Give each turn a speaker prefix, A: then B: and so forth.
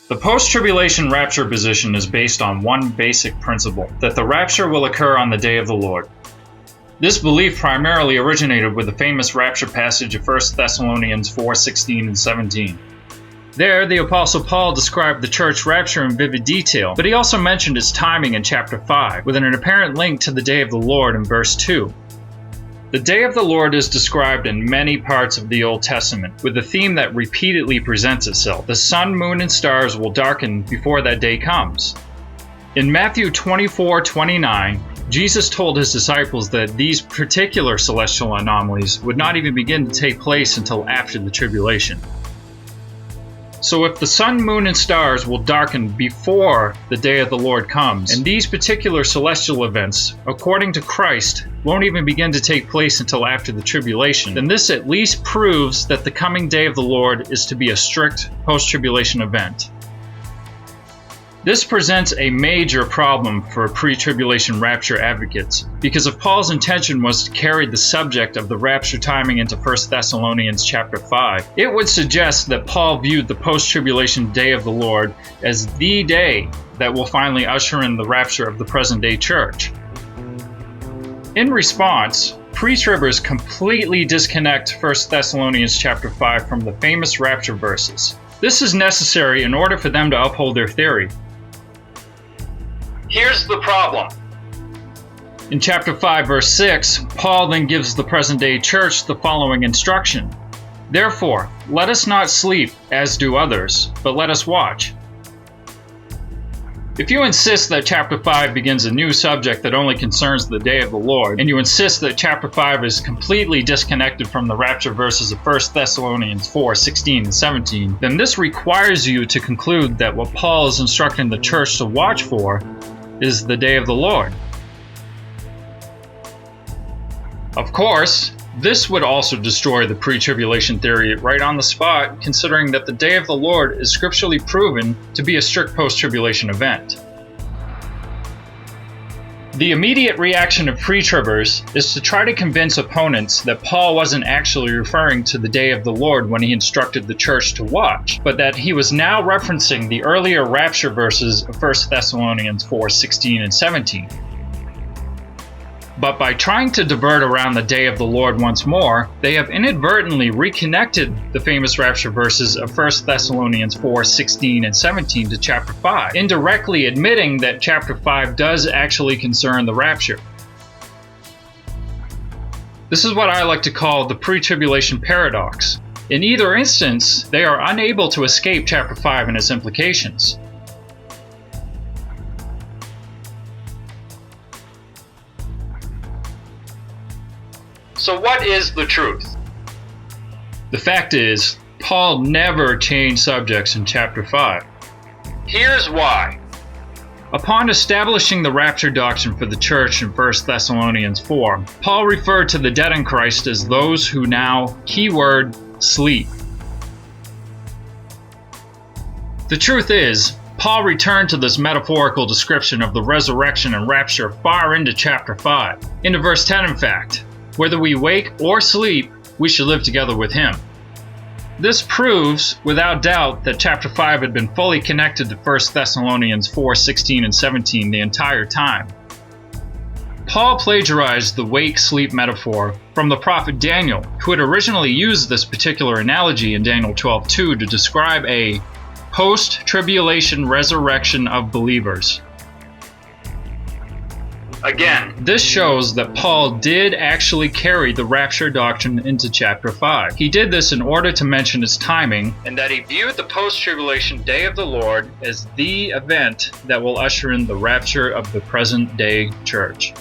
A: The post-tribulation rapture position is based on one basic principle, that the rapture will occur on the day of the Lord. This belief primarily originated with the famous rapture passage of 1 Thessalonians 4:16 and 17. There, the Apostle Paul described the church rapture in vivid detail, but he also mentioned its timing in chapter 5, with an apparent link to the day of the Lord in verse 2. The day of the Lord is described in many parts of the Old Testament, with a theme that repeatedly presents itself. The sun, moon, and stars will darken before that day comes. In Matthew 24:29, Jesus told his disciples that these particular celestial anomalies would not even begin to take place until after the tribulation. So if the sun, moon, and stars will darken before the day of the Lord comes, and these particular celestial events, according to Christ, won't even begin to take place until after the tribulation, then this at least proves that the coming day of the Lord is to be a strict post-tribulation event. This presents a major problem for pre-tribulation rapture advocates, because if Paul's intention was to carry the subject of the rapture timing into 1 Thessalonians chapter 5, it would suggest that Paul viewed the post-tribulation day of the Lord as the day that will finally usher in the rapture of the present-day church. In response, pre-tribbers completely disconnect 1 Thessalonians chapter 5 from the famous rapture verses. This is necessary in order for them to uphold their theory. Here's the problem. In chapter 5, verse 6, Paul then gives the present-day church the following instruction. Therefore, let us not sleep, as do others, but let us watch. If you insist that chapter 5 begins a new subject that only concerns the day of the Lord, and you insist that chapter 5 is completely disconnected from the rapture verses of 1 Thessalonians 4:16 and 17, then this requires you to conclude that what Paul is instructing the church to watch for is the day of the Lord. Of course, this would also destroy the pre-tribulation theory right on the spot, considering that the day of the Lord is scripturally proven to be a strict post-tribulation event. The immediate reaction of pre-tribbers is to try to convince opponents that Paul wasn't actually referring to the day of the Lord when he instructed the church to watch, but that he was now referencing the earlier rapture verses of 1 Thessalonians 4:16 and 17. But by trying to divert around the day of the Lord once more, they have inadvertently reconnected the famous rapture verses of 1 Thessalonians 4:16 and 17 to chapter 5, indirectly admitting that chapter 5 does actually concern the rapture. This is what I like to call the pre-tribulation paradox. In either instance, they are unable to escape chapter 5 and its implications. So what is the truth? The fact is, Paul never changed subjects in chapter 5. Here's why. Upon establishing the rapture doctrine for the church in 1 Thessalonians 4, Paul referred to the dead in Christ as those who now, keyword, sleep. The truth is, Paul returned to this metaphorical description of the resurrection and rapture far into chapter 5, into verse 10 in fact. Whether we wake or sleep, we should live together with him. This proves, without doubt, that chapter 5 had been fully connected to 1 Thessalonians 4:16 and 17 the entire time. Paul plagiarized the wake-sleep metaphor from the prophet Daniel, who had originally used this particular analogy in Daniel 12:2 to describe a post-tribulation resurrection of believers. Again, this shows that Paul did actually carry the rapture doctrine into chapter 5. He did this in order to mention its timing, and that he viewed the post-tribulation day of the Lord as the event that will usher in the rapture of the present-day church.